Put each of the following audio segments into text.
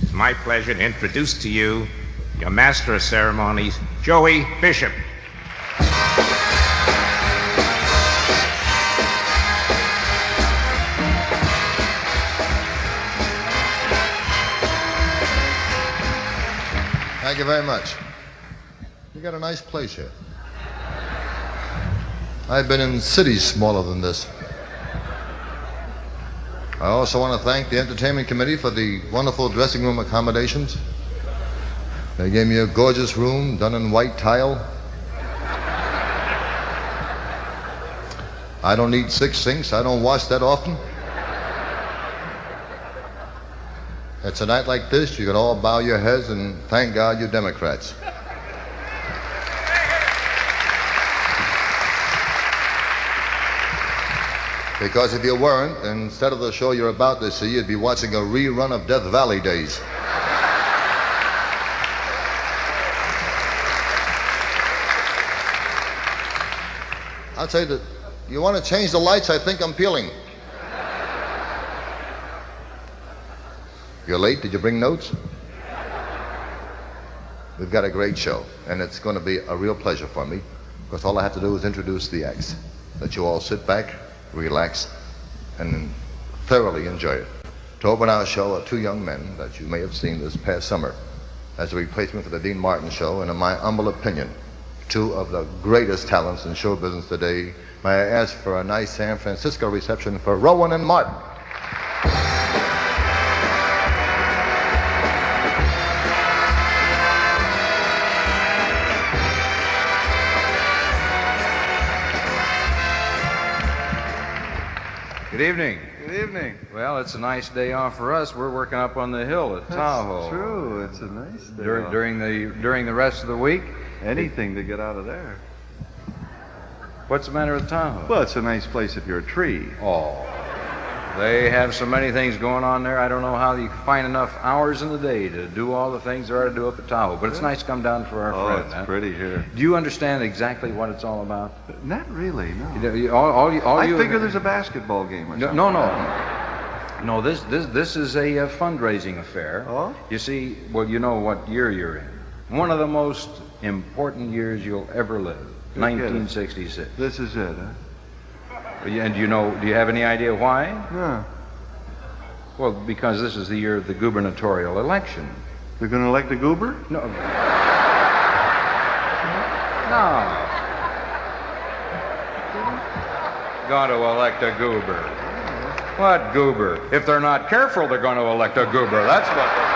It's my pleasure to introduce to you your master of ceremonies, Joey Bishop. Thank you very much. You got a nice place here. I've been in cities smaller than this. I also want to thank the entertainment committee for the wonderful dressing room accommodations. They gave me a gorgeous room done in white tile. I don't need 6 sinks. I don't wash that often. It's a night like this, you can all bow your heads and thank God you're Democrats. Because if you weren't, instead of the show you're about to see, you'd be watching a rerun of Death Valley Days. I'll tell you that you want to change the lights, I think I'm peeling. You're late, did you bring notes? We've got a great show, and it's going to be a real pleasure for me, because all I have to do is introduce the acts. Let you all sit back, relax, and thoroughly enjoy it. To open our show are 2 young men that you may have seen this past summer as a replacement for the Dean Martin show, and in my humble opinion, 2 of the greatest talents in show business today. May I ask for a nice San Francisco reception for Rowan and Martin. Good evening. Good evening. Well, it's a nice day off for us. We're working up on the hill at Tahoe. That's true. It's a nice day. During the rest of the week. Anything to get out of there. What's the matter with Tahoe? Well, it's a nice place if you're a tree. Oh, they have so many things going on there. I don't know how you find enough hours in the day to do all the things there are to do up at Tahoe. But it's nice to come down for our friend. It's pretty here. Do you understand exactly what it's all about? Not really, no. I figure there's a basketball game or something. No, this is a fundraising affair. Oh? You see, well, you know what year you're in. One of the most important years you'll ever live. 1966. This is it, huh? And do you have any idea why? No. Well, because this is the year of the gubernatorial election. They're going to elect a goober? No. Going to elect a goober. What goober? If they're not careful, they're going to elect a goober. That's what they're going to.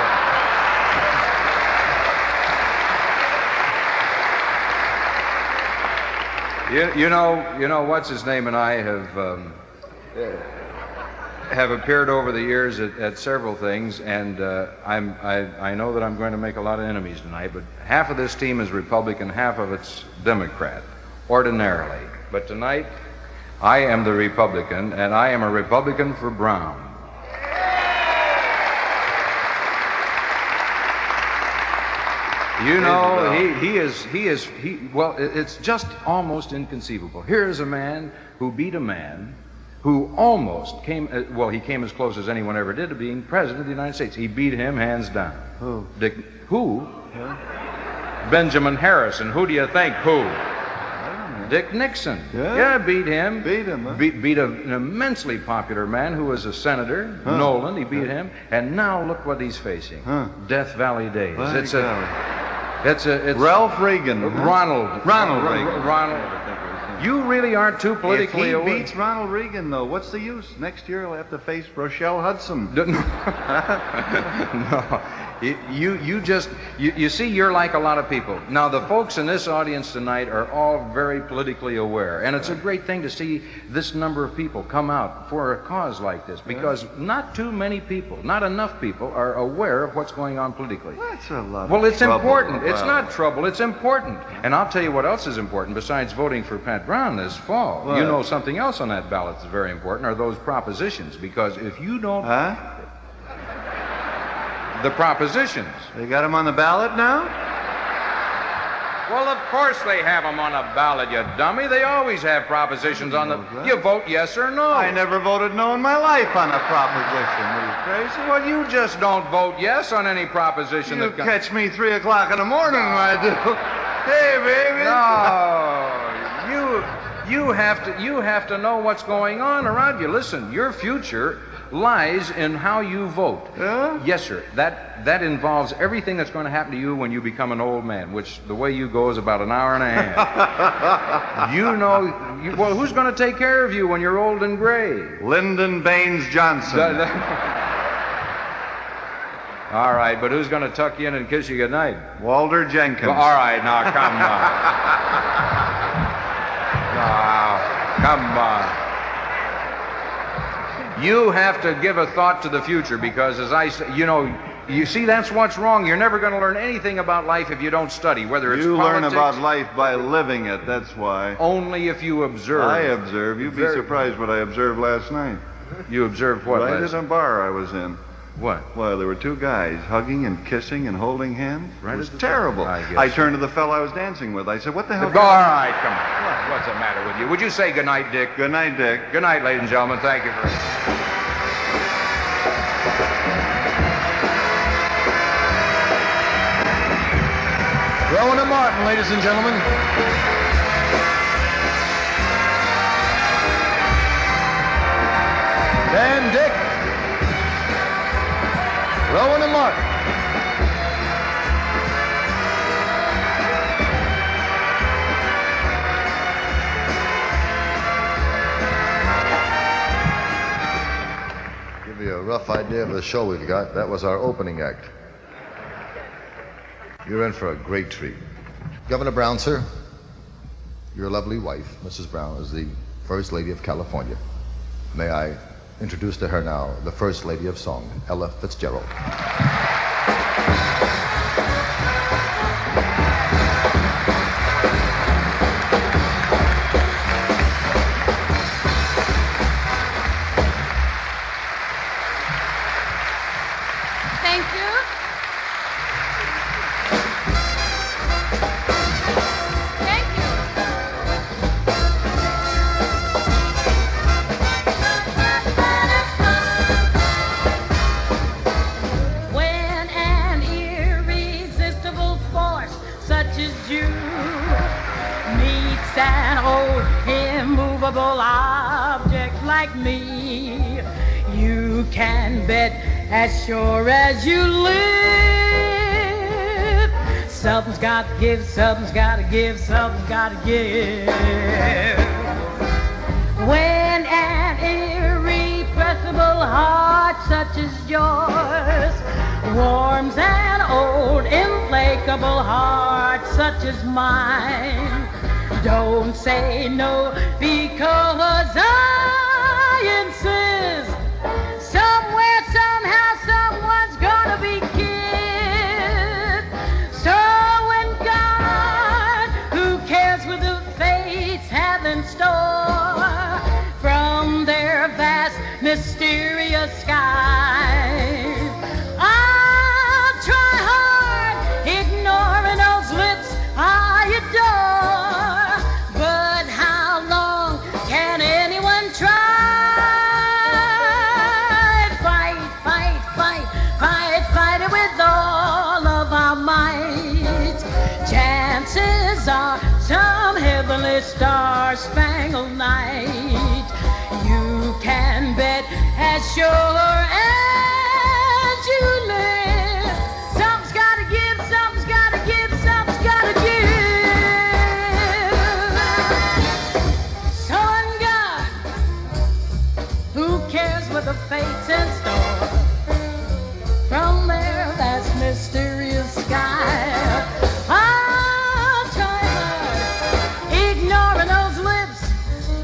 You know, what's his name and I have appeared over the years at several things, and I know that I'm going to make a lot of enemies tonight. But half of this team is Republican, half of it's Democrat, ordinarily. But tonight, I am the Republican, and I am a Republican for Brown. You know, well, it's just almost inconceivable. Here is a man who beat a man who almost came, he came as close as anyone ever did to being president of the United States. He beat him hands down. Who? Who? Huh? Benjamin Harrison. Who do you think? Who? Dick Nixon. Yeah? Beat him. Beat him, huh? Beat an immensely popular man who was a senator, Nolan. He beat him. And now look what he's facing. Death Valley Days. It's Ralph Reagan. Ronald Reagan. Ronald. You really aren't too politically If he aware. beats Ronald Reagan, though, what's the use? Next year he'll have to face Rochelle Hudson. No. You see, you're like a lot of people. Now, the folks in this audience tonight are all very politically aware, and it's a great thing to see this number of people come out for a cause like this, because not too many people, not enough people, are aware of what's going on politically. That's a lot. Well, it's trouble. important. It's Well, not trouble. It's important. And I'll tell you what else is important besides voting for Pat Brown this fall. What? You know something else on that ballot that's very important are those propositions, because if you don't... Huh? The propositions. They got him on the ballot now? Well, of course they have them on a ballot, you dummy. They always have propositions on the... You vote yes or no. I never voted no in my life on a proposition. Crazy? Well, you just don't vote yes on any proposition You that comes. catch me 3 o'clock in the morning when I do. Hey, baby. No, you have to know what's going on around you. Listen, your future lies in how you vote. Yeah? Yes, sir. That involves everything that's going to happen to you when you become an old man, which the way you go is about an hour and a half. Well, who's going to take care of you when you're old and gray? Lyndon Baines Johnson. All right, but who's going to tuck you in and kiss you goodnight? Walter Jenkins. Well, all right, now come on. Come on. You have to give a thought to the future because, as I say, you see, that's what's wrong. You're never going to learn anything about life if you don't study, whether it's You politics. learn about life by living it, that's why. Only if you observe. I observe. You'd be surprised what I observed last night. You observed what? Right last at a bar I was in. What? Well, there were 2 guys hugging and kissing and holding hands. Right It was at the- terrible. I guess I so. turned to the fellow I was dancing with. I said, what the hell? All right, come on. What's the matter with you? Would you say good night, Dick? Good night, Dick. Good night, ladies and gentlemen. Thank you very much. Rowan and Martin, ladies and gentlemen. Dan, Dick. Rowan and Martin. Give you a rough idea of the show we've got. That was our opening act. You're in for a great treat. Governor Brown, sir, your lovely wife, Mrs. Brown, is the First Lady of California. May I introduce to her now the First Lady of Song, Ella Fitzgerald. Thank you. Thank you. When an irresistible force such as you meets an old immovable object like me, you can bet as sure as you live, something's got to give, something's got to give, something's got to give. When an irrepressible heart such as yours warms an old implacable heart such as mine, don't say no because I insist. Somewhere, somehow, someone's gonna be kissed. So when God, who cares what the fates have in store, from their vast, mysterious skies, I'll try hard, ignoring those lips I adore. But how long can anyone try? Fight it with all of our might. Chances are some heavenly star-spangled night. You can bet as sure as you live, something's gotta give, something's gotta give, something's gotta give. So on God, who cares what the fates in store, from there, that's mysterious sky. I'll try hard, ignoring those lips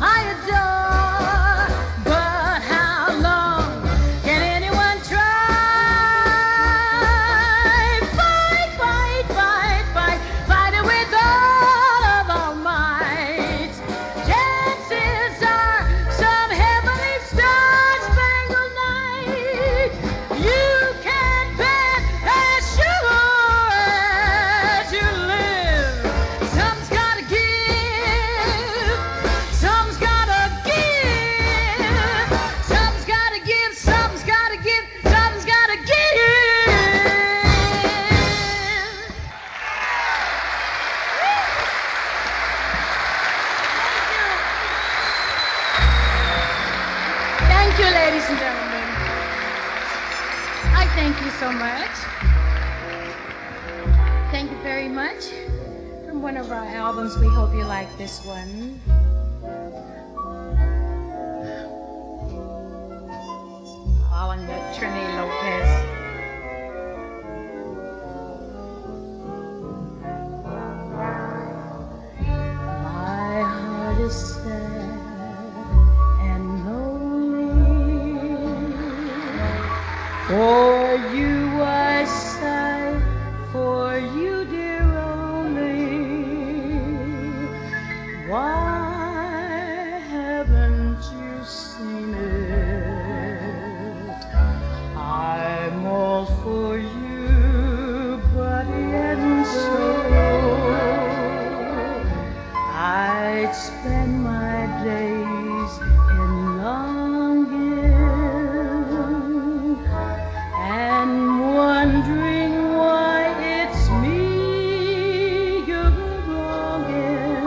I adore. But how long can anyone try? Fight it with all of our might. Chances are some heavenly star-spangled night. You can bet as sure you so much. Thank you very much. From one of our albums, we hope you like this one. Following the Trini Lopez. My heart is sad and lonely. For you I sigh, for you dear only. Why haven't you seen it? I'm all for you, body and soul. I'd spend my days in longing and wondering why it's me you're wronging.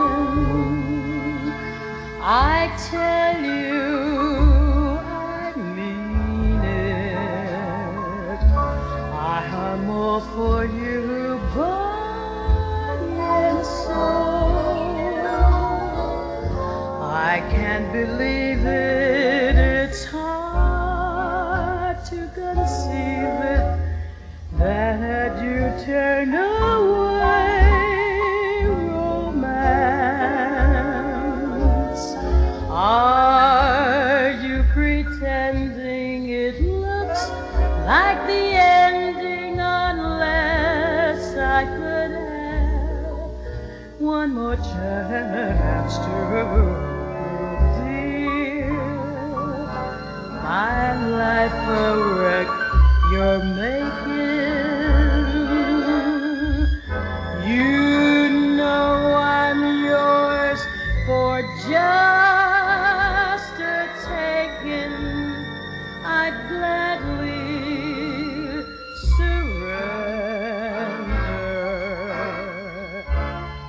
I tell you I mean it. I'm all for you, body and soul. I can't believe it. It's hard to conceive it that you turn away romance. Are you pretending it looks like the ending unless I could have one more chance to my life a wreck you're making? You know I'm yours for just a taking. I'd gladly surrender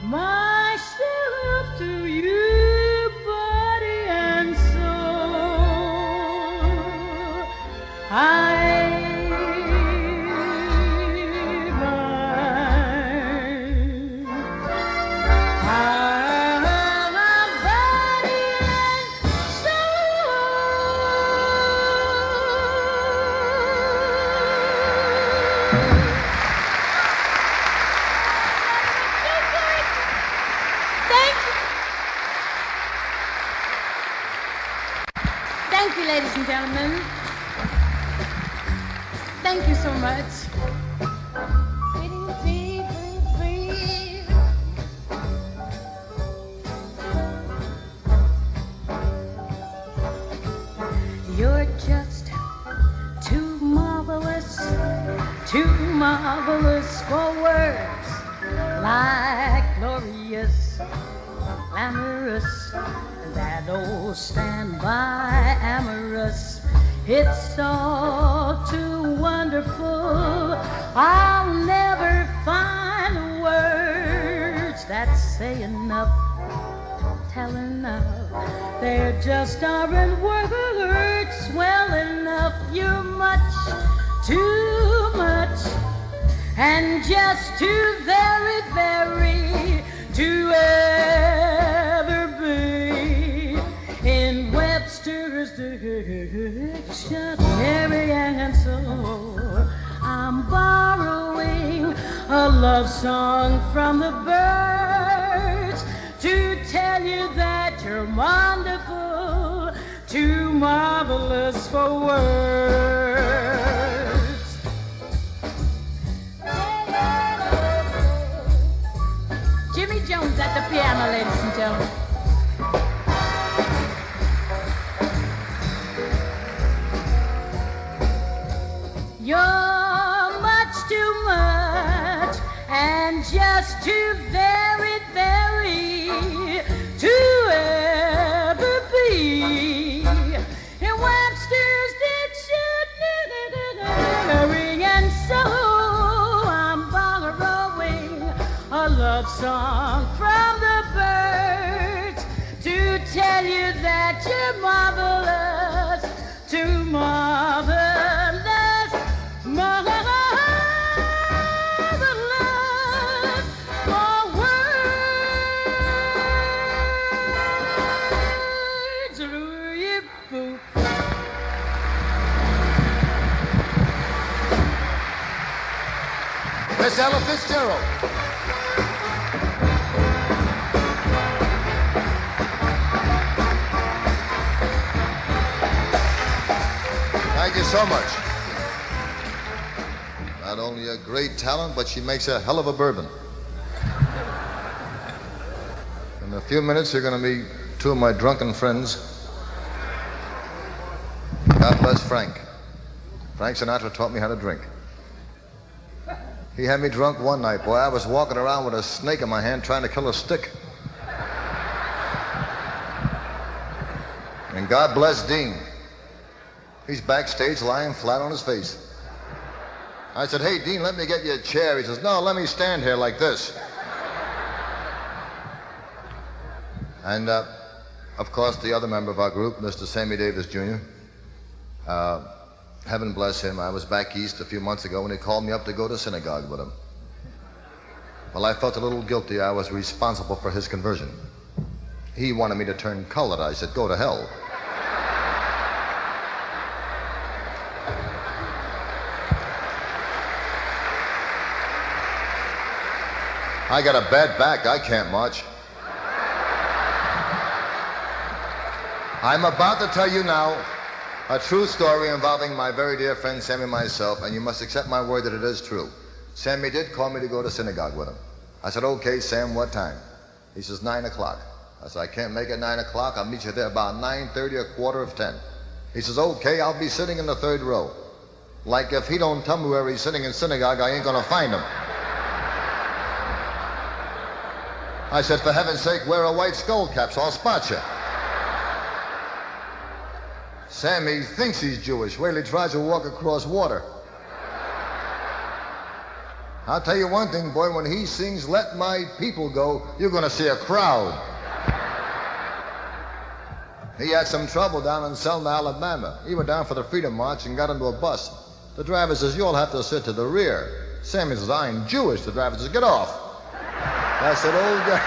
myself to you, body and soul. I'm a body and Thank you. Thank you, ladies and gentlemen. Thank you so much. You're just too marvelous for words, like glorious, glamorous, that old standby amorous. It's all too wonderful. I'll never find words that say enough, tell enough. There just aren't words well enough. You're much, too much, and just too very, very to ever be in Webster's dictionary. And so I'm borrowing a love song from the birds to tell you that you're wonderful, too marvelous for words. Jimmy Jones at the piano, ladies and gentlemen. You're much too much and just too very, very to ever be in Webster's dictionary. And so I'm borrowing a love song from the birds to tell you that you're marvelous, too marvelous, marvelous. Miss Ella Fitzgerald. Thank you so much. Not only a great talent, but she makes a hell of a bourbon. In a few minutes, you're going to meet two of my drunken friends. God bless Frank. Frank Sinatra taught me how to drink. He had me drunk one night. Boy, I was walking around with a snake in my hand trying to kill a stick. And God bless Dean. He's backstage lying flat on his face. I said, "Hey, Dean, let me get you a chair." He says, "No, let me stand here like this." And, of course, the other member of our group, Mr. Sammy Davis, Jr., heaven bless him, I was back east a few months ago when he called me up to go to synagogue with him. Well, I felt a little guilty. I was responsible for his conversion. He wanted me to turn colored. I said, "Go to hell." I got a bad back. I can't march. I'm about to tell you now a true story involving my very dear friend Sammy and myself, and you must accept my word that it is true. Sammy did call me to go to synagogue with him. I said, "Okay, Sam, what time?" He says, 9 o'clock. I said, "I can't make it 9 o'clock. I'll meet you there about 9:30 or 9:45. He says, "Okay, I'll be sitting in the third row." Like if he don't tell me where he's sitting in synagogue, I ain't gonna find him. I said, "For heaven's sake, wear a white skull cap so I'll spot you." Sammy thinks he's Jewish. Wait till he tries to walk across water. I'll tell you one thing, boy, when he sings "Let My People Go," you're going to see a crowd. He had some trouble down in Selma, Alabama. He went down for the Freedom March and got into a bus. The driver says, "You'll have to sit to the rear." Sammy says, "I'm Jewish." The driver says, "Get off." I said, "Oh, God."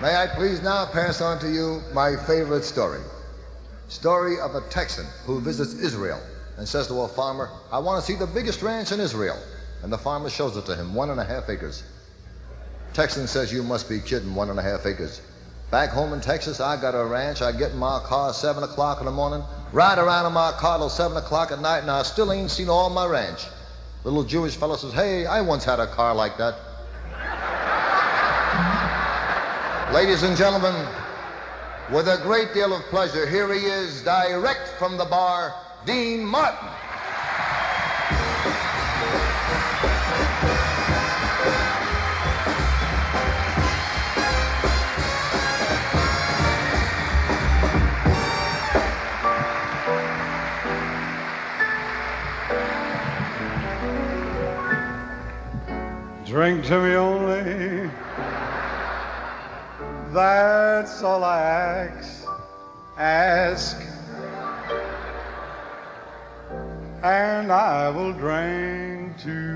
May I please now pass on to you my favorite story. Story of a Texan who visits Israel and says to a farmer, "I want to see the biggest ranch in Israel." And the farmer shows it to him, 1.5 acres. Texan says, "You must be kidding, 1.5 acres. Back home in Texas, I got a ranch. I get in my car 7 o'clock in the morning, ride around in my car till 7 o'clock at night, and I still ain't seen all my ranch." Little Jewish fellow says, "Hey, I once had a car like that." Ladies and gentlemen, with a great deal of pleasure, here he is, direct from the bar, Dean Martin. Drink to me only, that's all I ask, and I will drink to you.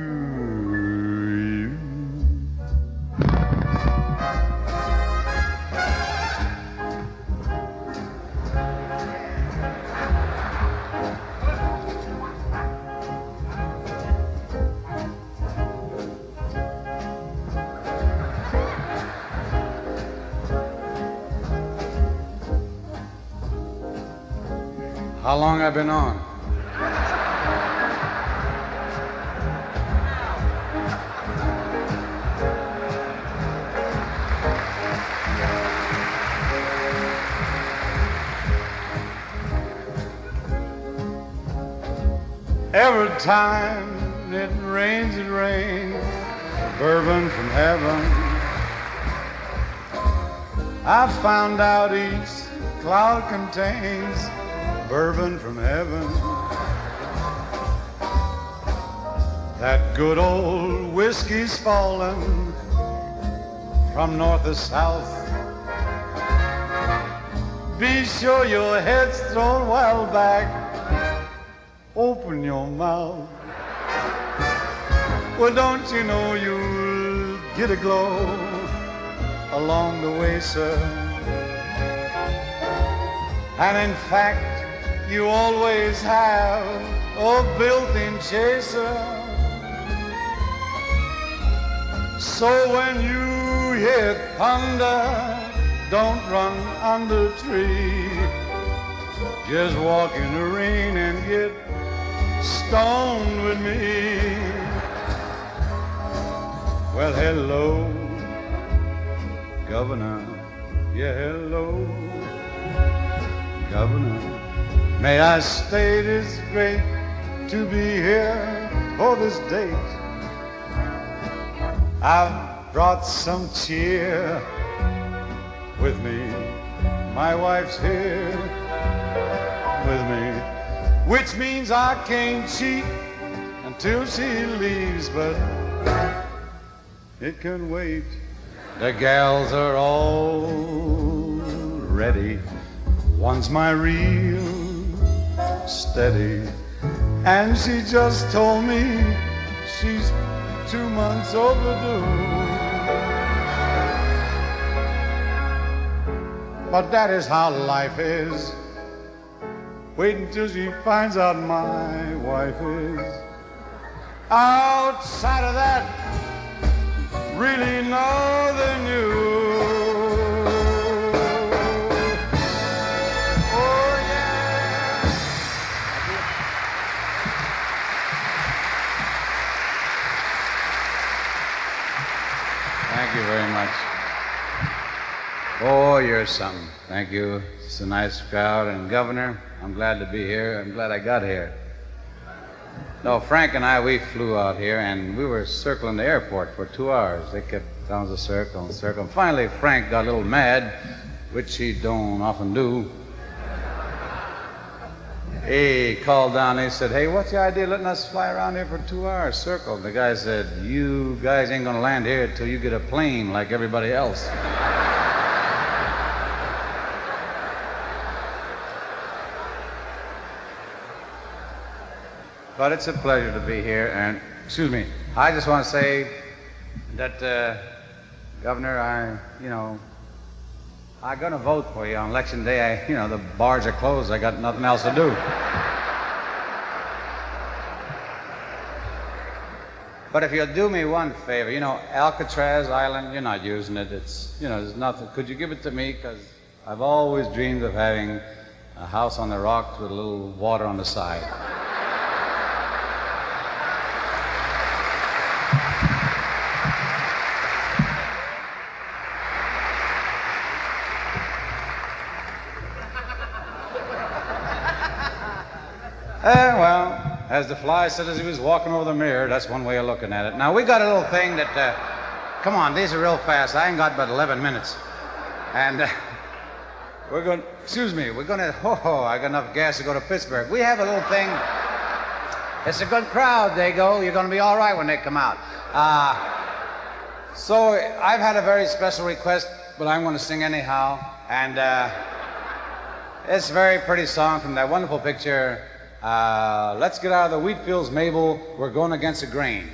How long I been on? Every time it rains, bourbon from heaven. I found out each cloud contains bourbon from heaven. That good old whiskey's fallen from north to south. Be sure your head's thrown well back. Open your mouth. Well, don't you know you'll get a glow along the way, sir? And in fact, you always have a built-in chaser. So when you hear thunder, don't run under a tree. Just walk in the rain and get stoned with me. Well, hello, Governor. Yeah, hello, Governor. May I state it's great to be here for this date. I've brought some cheer with me. My wife's here with me, which means I can't cheat until she leaves, but it can wait. The gals are all ready. One's my real steady, and she just told me she's 2 months overdue. But that is how life is. Wait until she finds out my wife is. Outside of that, really know the news. Oh yeah. Thank you very much. Oh, you're something. Thank you. It's a nice crowd. And Governor, I'm glad to be here. I'm glad I got here. No, Frank and I, we flew out here, and we were circling the airport for 2 hours. They kept telling us to circle and circle. And finally, Frank got a little mad, which he don't often do. He called down and he said, "Hey, what's the idea of letting us fly around here for 2 hours, circle?" And the guy said, "You guys ain't gonna land here until you get a plane like everybody else." But it's a pleasure to be here, and, excuse me, I just want to say that, Governor, I'm going to vote for you on Election Day. The bars are closed. I got nothing else to do. But if you'll do me one favor, Alcatraz Island, you're not using it. There's nothing. Could you give it to me? Because I've always dreamed of having a house on the rocks with a little water on the side. Well, as the fly said as he was walking over the mirror, that's one way of looking at it. Now, we got a little thing that, come on, these are real fast. I ain't got but 11 minutes. And we're going to, I got enough gas to go to Pittsburgh. We have a little thing. It's a good crowd, they go. You're going to be all right when they come out. So I've had a very special request, but I'm going to sing anyhow. And it's a very pretty song from that wonderful picture, Let's Get Out of the Wheat Fields, Mabel, We're Going Against the Grain.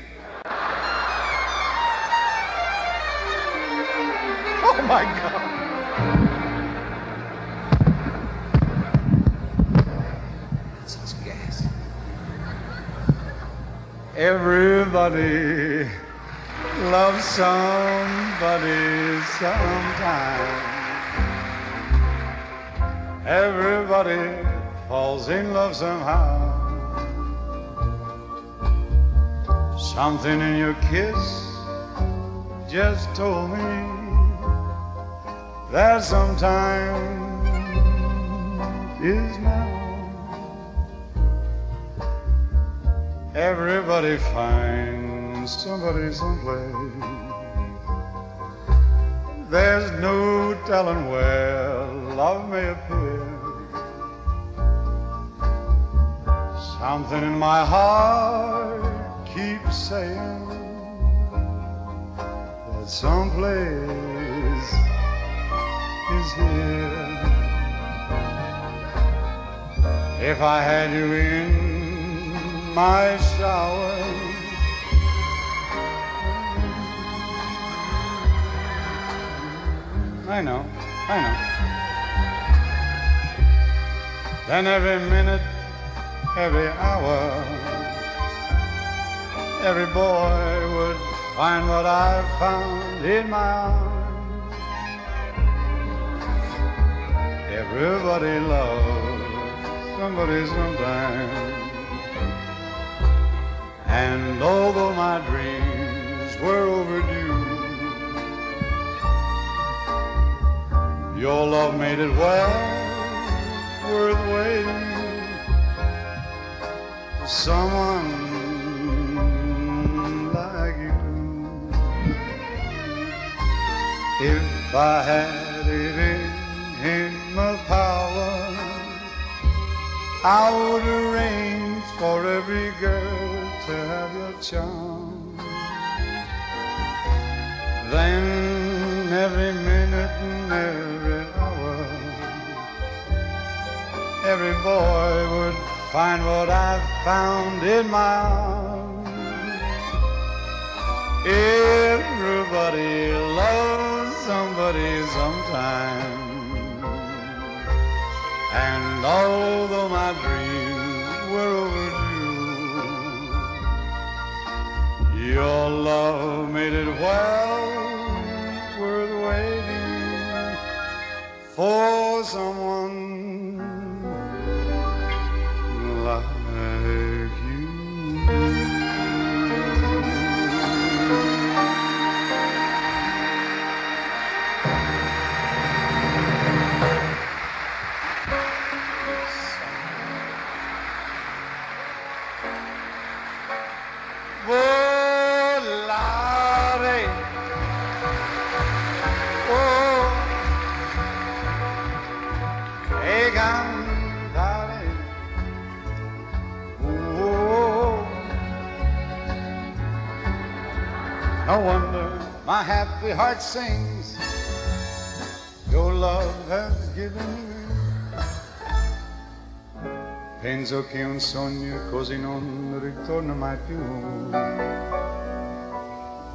Oh my God. Such gas. Everybody loves somebody sometime. Everybody falls in love somehow. Something in your kiss just told me that sometime is now. Everybody finds somebody someplace. There's no telling where love may appear. Something in my heart keeps saying that someplace is here. If I had you in my shower, I know. Then every minute, every hour, every boy would find what I found in my arms. Everybody loves somebody sometime. And although my dreams were overdue, your love made it well worth waiting for someone like you. If I had it in my power, I would arrange for every girl to have your charm. Then every minute and every hour, every boy would find what I've found in my arms. Everybody loves somebody sometime. And although my dreams were overdue, your love made it well worth waiting for someone like you. Volare, oh, e cantare, oh. No wonder my happy heart sings, your love has given me. Penso che un sogno così non ritorna mai più.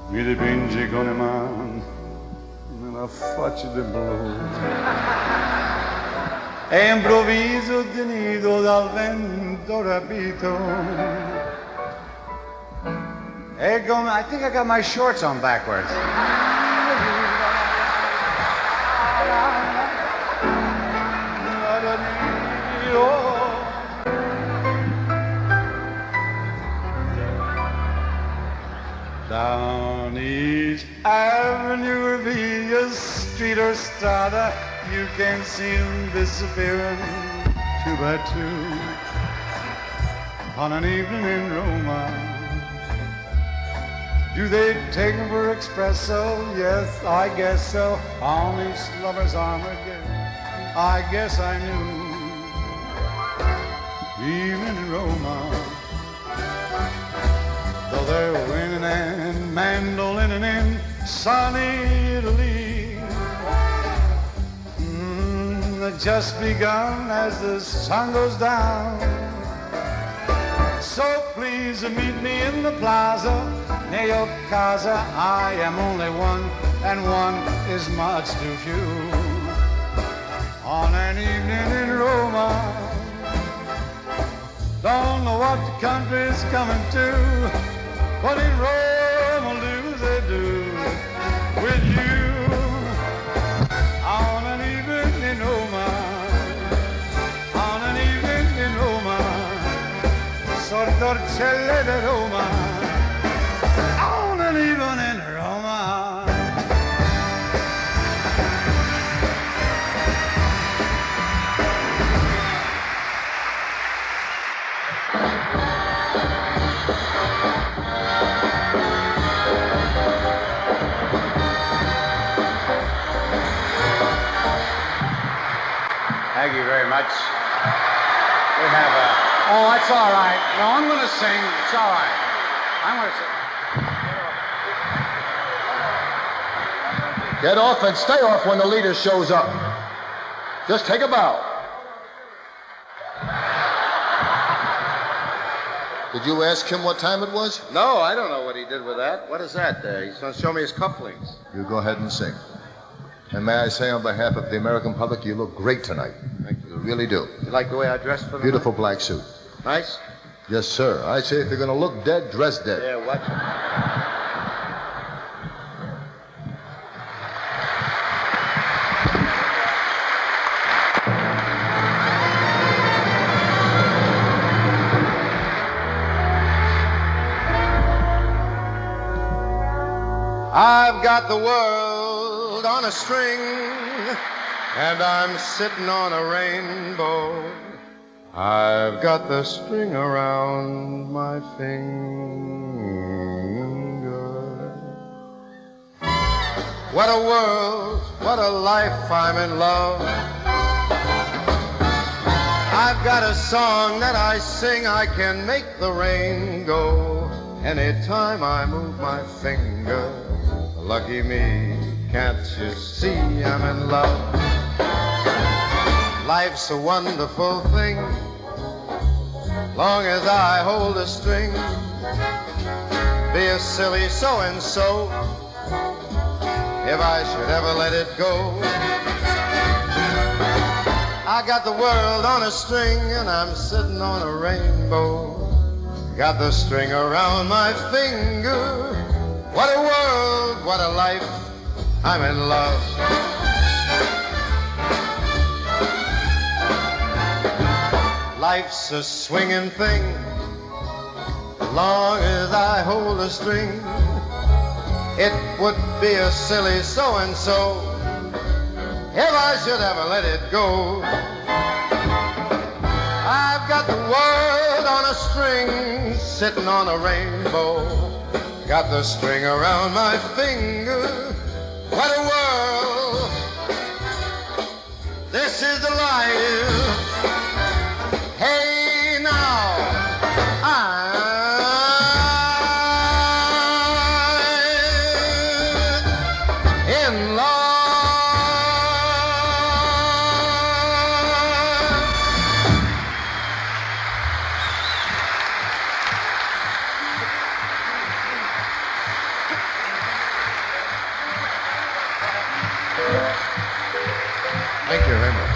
Mi dipinge con le mani nella faccia del blu. E improvviso tenuto dal vento rapito. E come, I think I got my shorts on backwards. Down each avenue or be a street or strada, you can see them disappearing two by two on an evening in Roma. Do they take them for espresso? Yes, I guess so. On each lover's arm again, I guess I knew. Even in Roma, though they're winning and mandolining in sunny Italy, just begun as the sun goes down. So please meet me in the plaza near your casa. I am only one, and one is much too few. On an evening in Roma, don't know what the country's coming to. What in Rome will do they do with you? On an evening in Roma, on an evening in Roma, Sortorcelle de Roma, on an evening in Roma. Thank you very much. We have a... Oh, that's all right. No, I'm going to sing. It's all right. I'm going to sing. Get off and stay off when the leader shows up. Just take a bow. Did you ask him what time it was? No, I don't know what he did with that. What is that? He's going to show me his cufflinks. You go ahead and sing. And may I say on behalf of the American public, you look great tonight. Thank you. You really do. You like the way I dressed for the Beautiful black suit. night? Nice? Yes, sir. I say if you're going to look dead, dress dead. Yeah, watch it. I've got the world on a string, and I'm sitting on a rainbow. I've got the string around my finger. What a world, what a life, I'm in love. I've got a song that I sing, I can make the rain go anytime I move my finger. Lucky me, can't you see I'm in love? Life's a wonderful thing, long as I hold a string. Be a silly so-and-so if I should ever let it go. I got the world on a string and I'm sitting on a rainbow. Got the string around my finger. What a world, what a life, I'm in love. Life's a swinging thing, long as I hold a string. It would be a silly so-and-so if I should ever let it go. I've got the world on a string, sitting on a rainbow. Got the string around my finger. What a world, this is the life. Hey now, I'm in love. Thank you very much.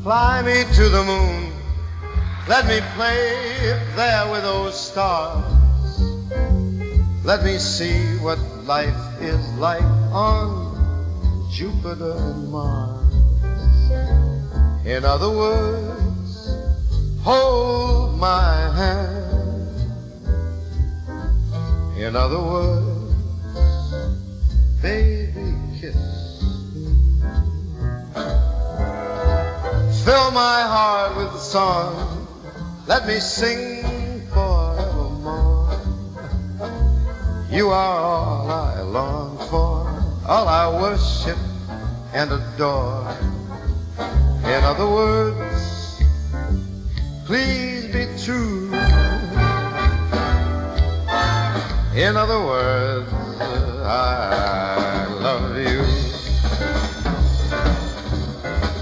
Fly me to the moon, let me play there with those stars. Let me see what life is like on Jupiter and Mars. In other words, hold my hand. In other words, baby, kiss me. Fill my heart with song, let me sing forevermore. You are all I long for, all I worship and adore. In other words, please be true. In other words, I love you.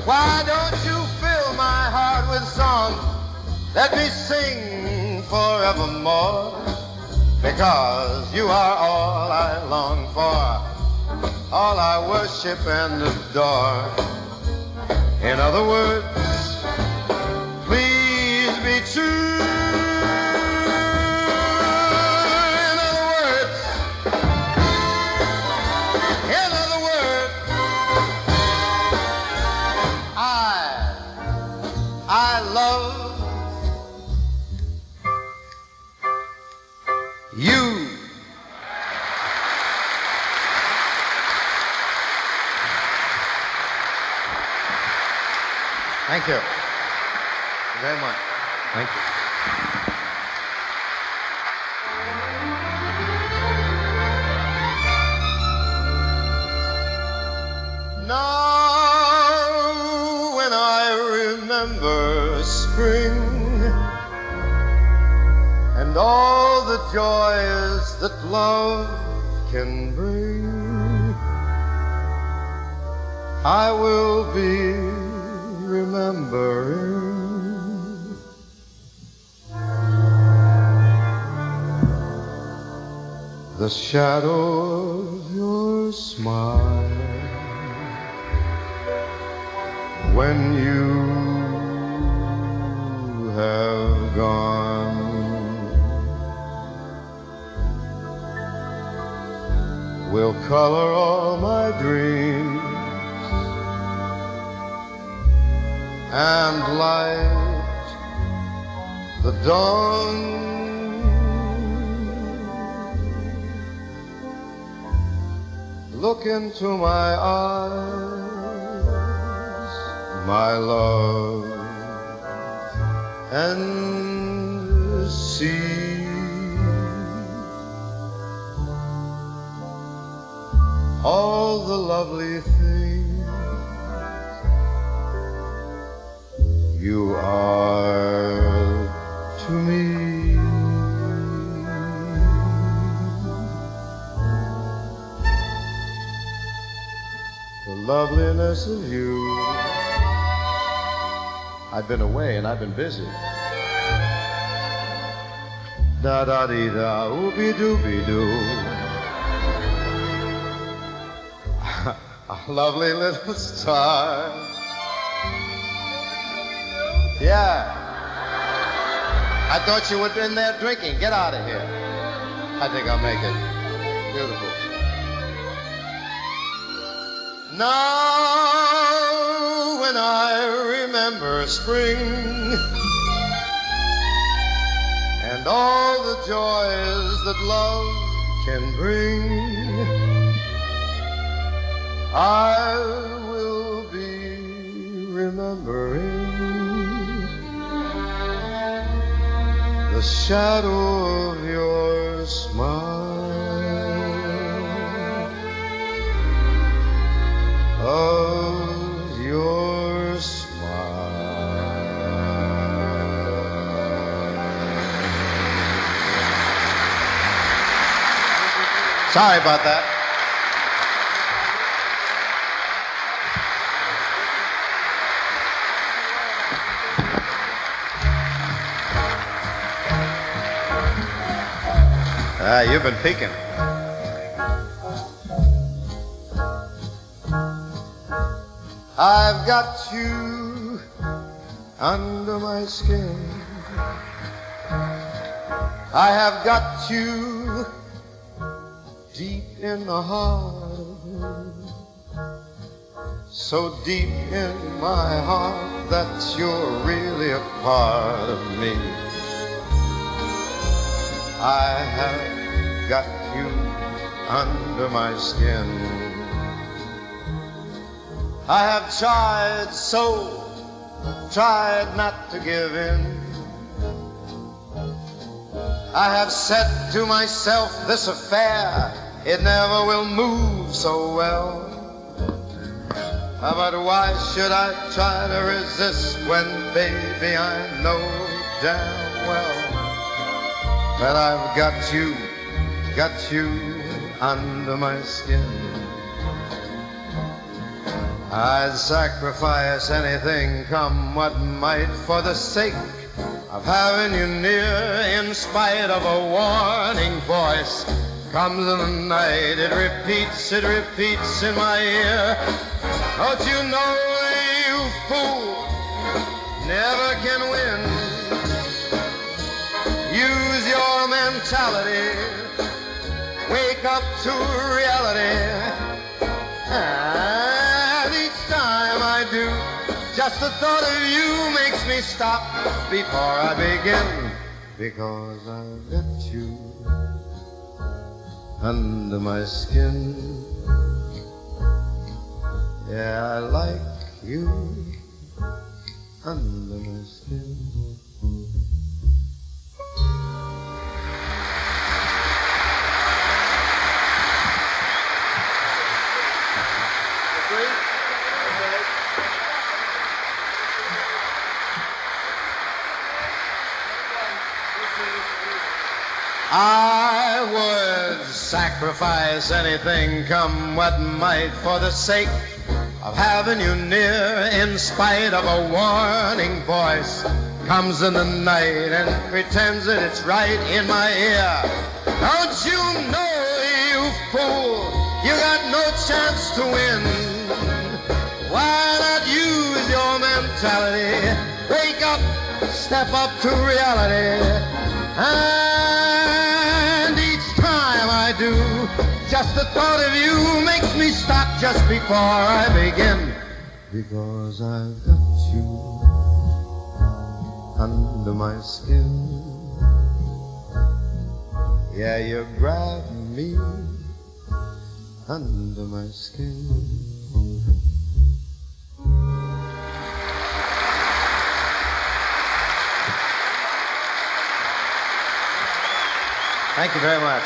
Why don't you fill my heart with song? Let me sing forevermore. Because you are all I long for, all I worship and adore. In other words, please be true. I love you. Thank you very much. Thank you. Now when I remember spring and all the joys that love can bring, I will be remembering the shadow of your smile when you have gone. Will color all my dreams and light the dawn. Look into my eyes, my love, and see all the lovely things you are to me. The loveliness of you. I've been away and I've been busy. Da da dee da, ooby dooby doo. A lovely little star. Yeah. I thought you were in there drinking. Get out of here. I think I'll make it. Beautiful. Now when I remember spring and all the joys that love can bring, I will be remembering the shadow of your smile, of your smile. Sorry about that. You've been peeking. I've got you under my skin. I have got you deep in the heart, so deep in my heart that you're really a part of me. I have got you under my skin. I have tried not to give in. I have said to myself, this affair, it never will move so well. But why should I try to resist when, baby, I know damn well that I've got you under my skin. I'd sacrifice anything, come what might, for the sake of having you near. In spite of a warning voice comes in the night, it repeats in my ear. Don't you know, you fool, never can win. Use your mentality, wake up to reality. And each time I do, just the thought of you makes me stop before I begin. Because I've got you under my skin. Yeah, I like you under my skin. I would sacrifice anything, come what might, for the sake of having you near. In spite of a warning voice comes in the night and pretends that it's right in my ear. Don't you know, you fool, you got no chance to win. Why not use your mentality? Wake up, step up to reality. And each time I do, just the thought of you makes me stop just before I begin. Because I've got you under my skin. Yeah, you grab me under my skin. Thank you very much.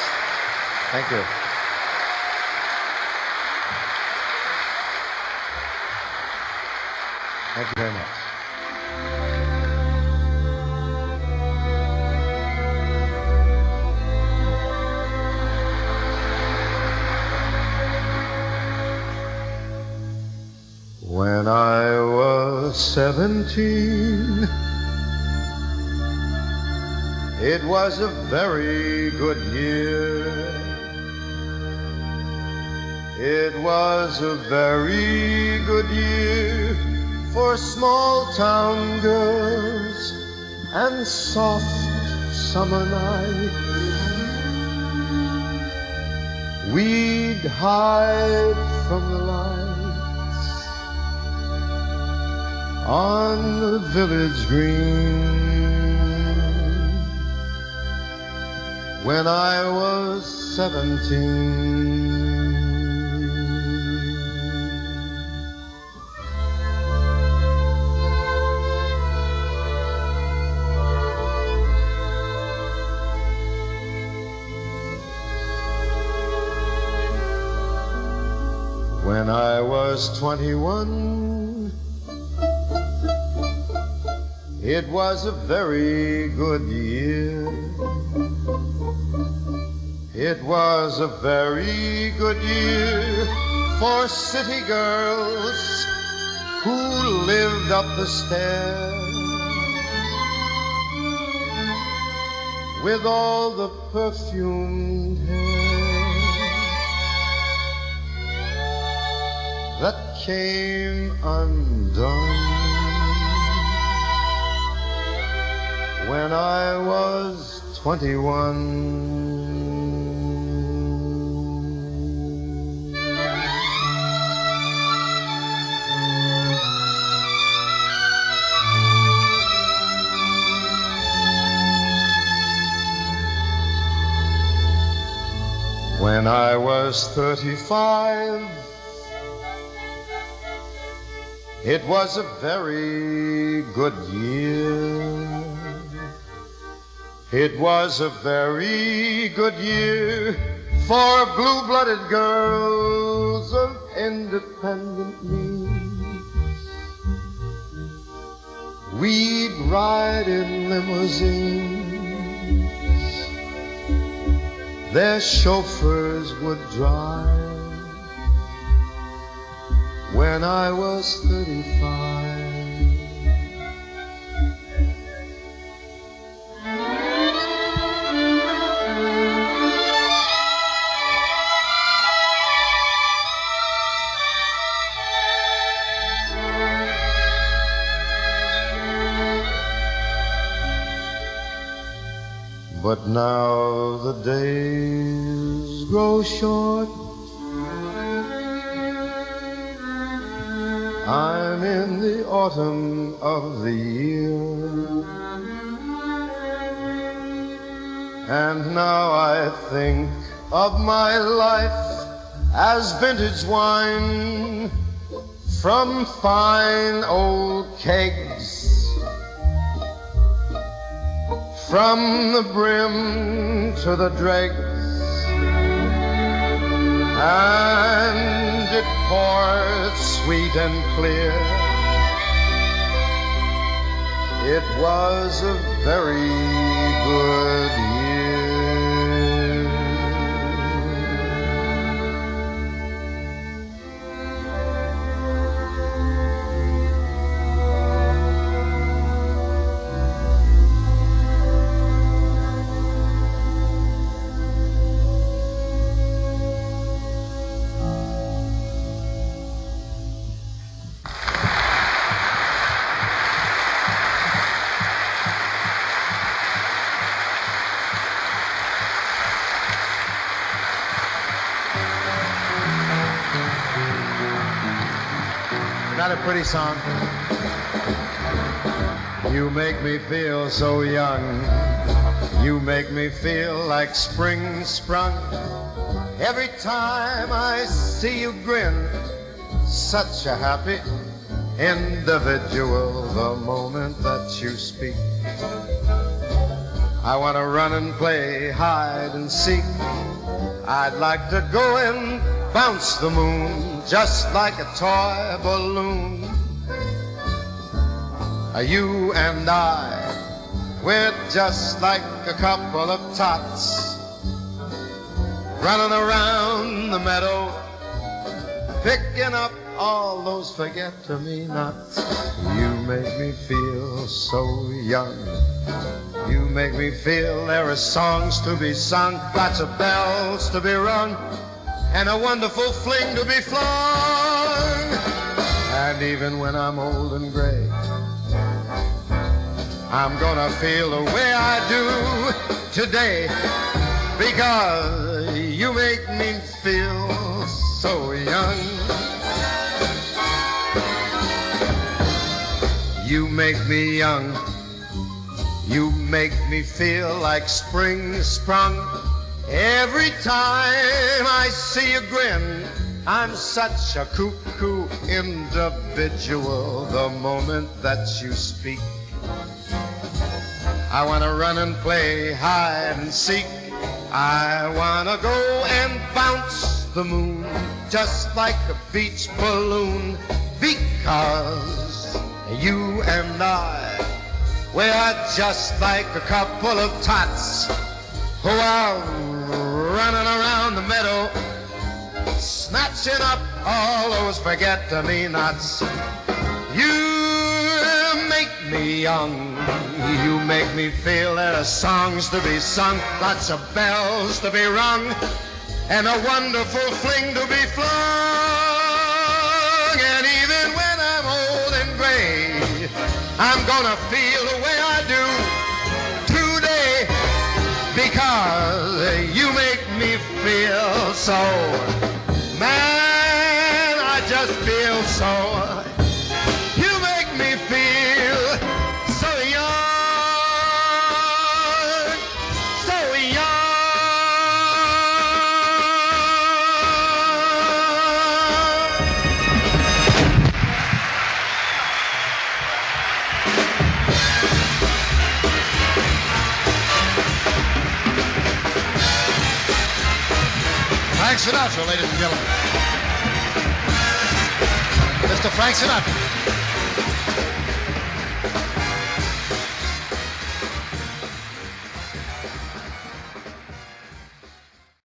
Thank you. Thank you very much. When I was 17, it was a very good year. It was a very good year for small town girls and soft summer nights. We'd hide from the lights on the village green. When I was 17. When I was 21, it was a very good year. It was a very good year for city girls who lived up the stair with all the perfumed hair that came undone when I was 21. When I was 35, it was a very good year. It was a very good year for blue-blooded girls of independent means. We'd ride in limousines. Their chauffeurs would drive. When I was 35. But now the days grow short. I'm in the autumn of the year, and now I think of my life as vintage wine from fine old kegs, from the brim to the dregs, and it poured sweet and clear. It was a very good year. Not a pretty song. You make me feel so young. You make me feel like spring sprung. Every time I see you grin, such a happy individual. The moment that you speak, I want to run and play hide and seek. I'd like to go and bounce the moon just like a toy balloon. You and I, we're just like a couple of tots running around the meadow, picking up all those forget-me-nots. You make me feel so young. You make me feel there are songs to be sung, lots of bells to be rung, and a wonderful fling to be flung. And even when I'm old and gray, I'm gonna feel the way I do today, because you make me feel so young. You make me young. You make me feel like spring sprung. Every time I see you grin, I'm such a cuckoo individual. The moment that you speak, I want to run and play hide and seek. I want to go and bounce the moon just like a beach balloon, because you and I, we are just like a couple of tots who are running around the meadow, snatching up all those forget-me-nots. You make me young. You make me feel there are songs to be sung, lots of bells to be rung, and a wonderful fling to be flung. And even when I'm old and gray, I'm gonna feel the way I do today, because you make me feel so, man, I just feel so. You make me feel so young, so young. Frank Sinatra, ladies and gentlemen. Mr. Frank Sinatra.